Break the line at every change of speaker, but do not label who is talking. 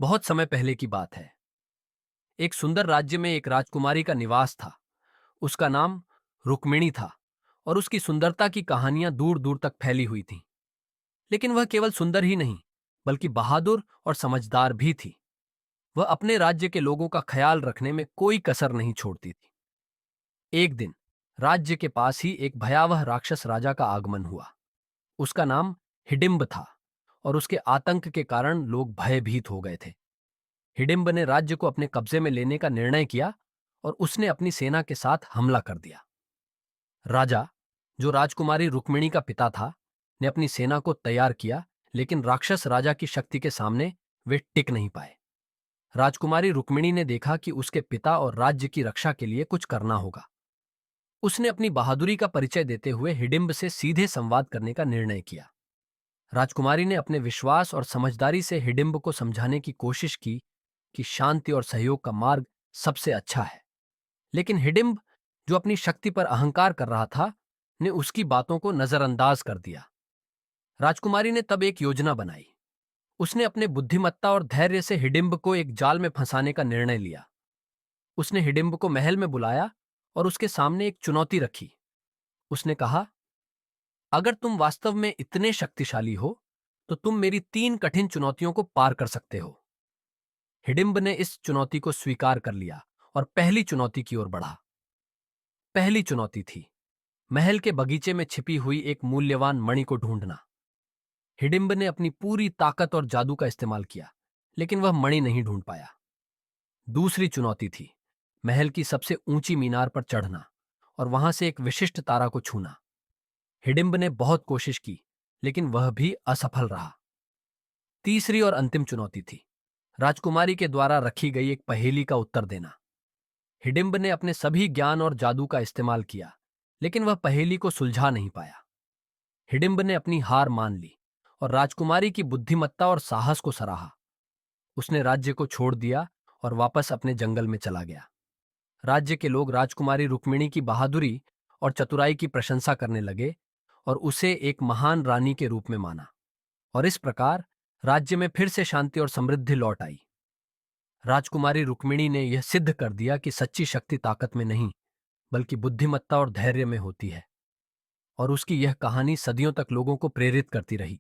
बहुत समय पहले की बात है। एक सुंदर राज्य में एक राजकुमारी का निवास था। उसका नाम रुक्मिणी था और उसकी सुंदरता की कहानियां दूर दूर तक फैली हुई थीं। लेकिन वह केवल सुंदर ही नहीं, बल्कि बहादुर और समझदार भी थी। वह अपने राज्य के लोगों का ख्याल रखने में कोई कसर नहीं छोड़ती थी। एक दिन राज्य के पास ही एक भयावह राक्षस राजा का आगमन हुआ। उसका नाम हिडिंब था और उसके आतंक के कारण लोग भयभीत हो गए थे। हिडिंब ने राज्य को अपने कब्जे में लेने का निर्णय किया और उसने अपनी सेना के साथ हमला कर दिया। राजा, जो राजकुमारी रुक्मिणी का पिता था, ने अपनी सेना को तैयार किया, लेकिन राक्षस राजा की शक्ति के सामने वे टिक नहीं पाए। राजकुमारी रुक्मिणी ने देखा कि उसके पिता और राज्य की रक्षा के लिए कुछ करना होगा। उसने अपनी बहादुरी का परिचय देते हुए हिडिंब से सीधे संवाद करने का निर्णय किया। राजकुमारी ने अपने विश्वास और समझदारी से हिडिंब को समझाने की कोशिश की कि शांति और सहयोग का मार्ग सबसे अच्छा है। लेकिन हिडिंब, जो अपनी शक्ति पर अहंकार कर रहा था, ने उसकी बातों को नजरअंदाज कर दिया। राजकुमारी ने तब एक योजना बनाई। उसने अपने बुद्धिमत्ता और धैर्य से हिडिंब को एक जाल में फंसाने का निर्णय लिया। उसने हिडिंब को महल में बुलाया और उसके सामने एक चुनौती रखी। उसने कहा, अगर तुम वास्तव में इतने शक्तिशाली हो तो तुम मेरी 3 कठिन चुनौतियों को पार कर सकते हो। हिडिंब ने इस चुनौती को स्वीकार कर लिया और पहली चुनौती की ओर बढ़ा। पहली चुनौती थी महल के बगीचे में छिपी हुई एक मूल्यवान मणि को ढूंढना। हिडिंब ने अपनी पूरी ताकत और जादू का इस्तेमाल किया, लेकिन वह मणि नहीं ढूंढ पाया। दूसरी चुनौती थी महल की सबसे ऊंची मीनार पर चढ़ना और वहां से एक विशिष्ट तारा को छूना। हिडिंब ने बहुत कोशिश की, लेकिन वह भी असफल रहा। तीसरी और अंतिम चुनौती थी राजकुमारी के द्वारा रखी गई एक पहेली का उत्तर देना। हिडिंब ने अपने सभी ज्ञान और जादू का इस्तेमाल किया, लेकिन वह पहेली को सुलझा नहीं पाया। हिडिंब ने अपनी हार मान ली और राजकुमारी की बुद्धिमत्ता और साहस को सराहा। उसने राज्य को छोड़ दिया और वापस अपने जंगल में चला गया। राज्य के लोग राजकुमारी रुक्मिणी की बहादुरी और चतुराई की प्रशंसा करने लगे और उसे एक महान रानी के रूप में माना। और इस प्रकार राज्य में फिर से शांति और समृद्धि लौट आई। राजकुमारी रुक्मिणी ने यह सिद्ध कर दिया कि सच्ची शक्ति ताकत में नहीं, बल्कि बुद्धिमत्ता और धैर्य में होती है। और उसकी यह कहानी सदियों तक लोगों को प्रेरित करती रही।